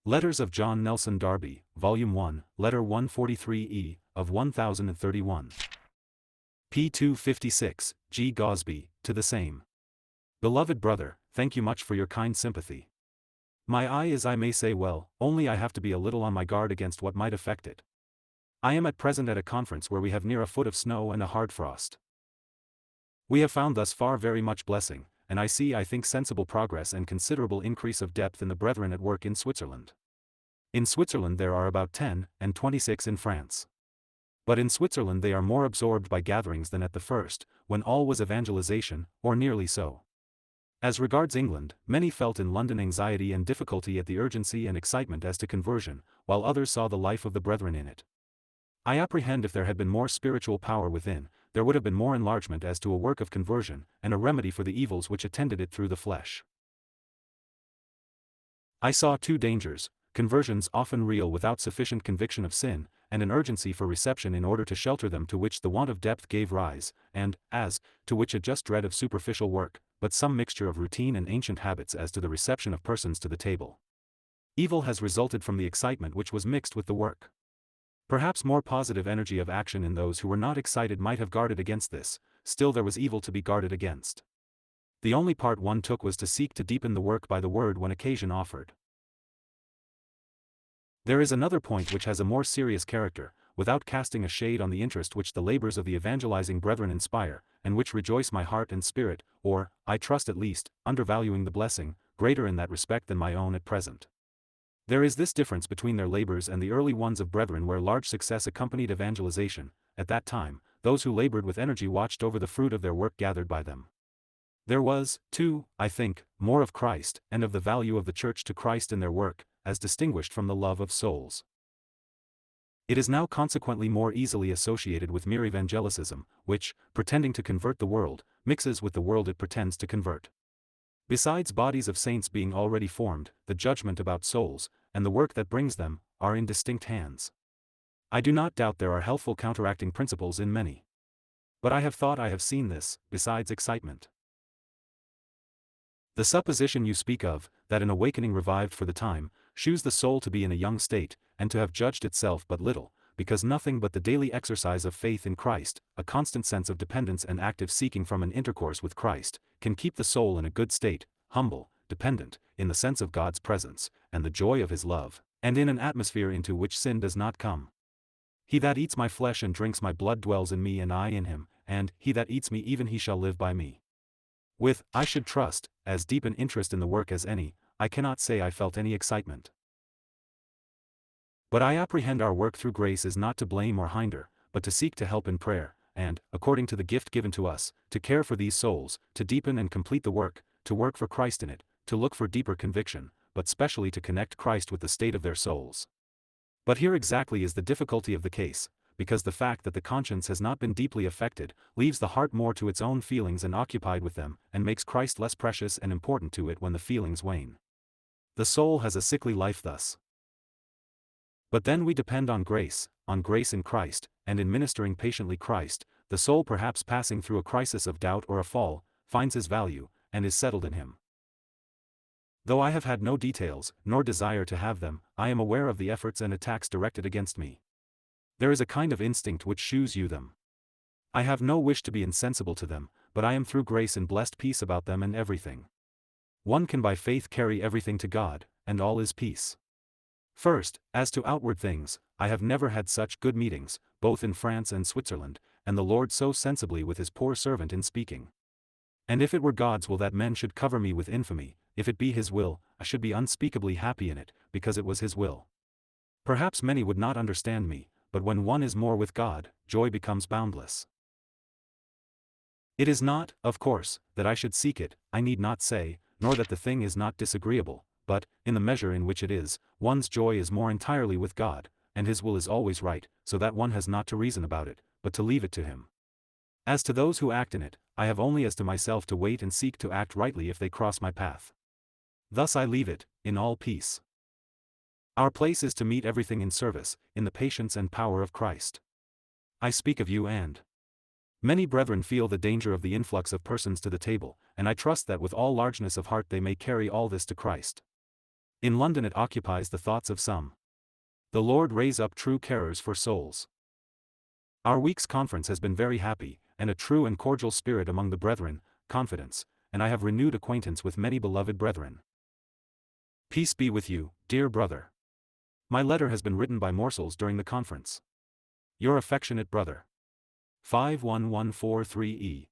Letters of John Nelson Darby, Volume 1, Letter 143E, of 1031. p. 256, G. Gosby, to the same. Beloved brother, thank you much for your kind sympathy. My eye is, I may say, well, only I have to be a little on my guard against what might affect it. I am at present at a conference where we have near a foot of snow and a hard frost. We have found thus far very much blessing, and I think sensible progress and considerable increase of depth in the brethren at work in Switzerland. In Switzerland there are about 10, and 26 in France. But in Switzerland they are more absorbed by gatherings than at the first, when all was evangelization, or nearly so. As regards England, many felt in London anxiety and difficulty at the urgency and excitement as to conversion, while others saw the life of the brethren in it. I apprehend if there had been more spiritual power within, there would have been more enlargement as to a work of conversion, and a remedy for the evils which attended it through the flesh. I saw two dangers: conversions often real without sufficient conviction of sin, and an urgency for reception in order to shelter them, to which the want of depth gave rise, and, as, to which a just dread of superficial work, but some mixture of routine and ancient habits as to the reception of persons to the table. Evil has resulted from the excitement which was mixed with the work. Perhaps more positive energy of action in those who were not excited might have guarded against this, still there was evil to be guarded against. The only part one took was to seek to deepen the work by the word when occasion offered. There is another point which has a more serious character, without casting a shade on the interest which the labors of the evangelizing brethren inspire, and which rejoice my heart and spirit, or, I trust at least, undervaluing the blessing, greater in that respect than my own at present. There is this difference between their labors and the early ones of brethren, where large success accompanied evangelization. At that time, those who labored with energy watched over the fruit of their work gathered by them. There was, too, I think, more of Christ, and of the value of the church to Christ in their work, as distinguished from the love of souls. It is now consequently more easily associated with mere evangelicism, which, pretending to convert the world, mixes with the world it pretends to convert. Besides bodies of saints being already formed, the judgment about souls, and the work that brings them, are in distinct hands. I do not doubt there are healthful counteracting principles in many. But I have thought I have seen this, besides excitement. The supposition you speak of, that an awakening revived for the time, shews the soul to be in a young state, and to have judged itself but little, because nothing but the daily exercise of faith in Christ, a constant sense of dependence and active seeking from an intercourse with Christ, can keep the soul in a good state, humble, dependent, in the sense of God's presence, and the joy of His love, and in an atmosphere into which sin does not come. He that eats my flesh and drinks my blood dwells in me and I in him, and he that eats me even he shall live by me. With, I should trust, as deep an interest in the work as any, I cannot say I felt any excitement. But I apprehend our work through grace is not to blame or hinder, but to seek to help in prayer, and, according to the gift given to us, to care for these souls, to deepen and complete the work, to work for Christ in it, to look for deeper conviction, but specially to connect Christ with the state of their souls. But here exactly is the difficulty of the case, because the fact that the conscience has not been deeply affected, leaves the heart more to its own feelings and occupied with them, and makes Christ less precious and important to it when the feelings wane. The soul has a sickly life thus. But then we depend on grace in Christ, and in ministering patiently Christ, the soul perhaps passing through a crisis of doubt or a fall, finds His value, and is settled in Him. Though I have had no details, nor desire to have them, I am aware of the efforts and attacks directed against me. There is a kind of instinct which shews you them. I have no wish to be insensible to them, but I am through grace in blessed peace about them and everything. One can by faith carry everything to God, and all is peace. First, as to outward things, I have never had such good meetings, both in France and Switzerland, and the Lord so sensibly with His poor servant in speaking. And if it were God's will that men should cover me with infamy, if it be His will, I should be unspeakably happy in it, because it was His will. Perhaps many would not understand me, but when one is more with God, joy becomes boundless. It is not, of course, that I should seek it, I need not say, nor that the thing is not disagreeable, but, in the measure in which it is, one's joy is more entirely with God, and His will is always right, so that one has not to reason about it, but to leave it to Him. As to those who act in it, I have only as to myself to wait and seek to act rightly if they cross my path. Thus I leave it, in all peace. Our place is to meet everything in service, in the patience and power of Christ. I speak of you and many brethren feel the danger of the influx of persons to the table, and I trust that with all largeness of heart they may carry all this to Christ. In London it occupies the thoughts of some. The Lord raise up true carers for souls. Our week's conference has been very happy, and a true and cordial spirit among the brethren, confidence, and I have renewed acquaintance with many beloved brethren. Peace be with you, dear brother. My letter has been written by morsels during the conference. Your affectionate brother. 51143E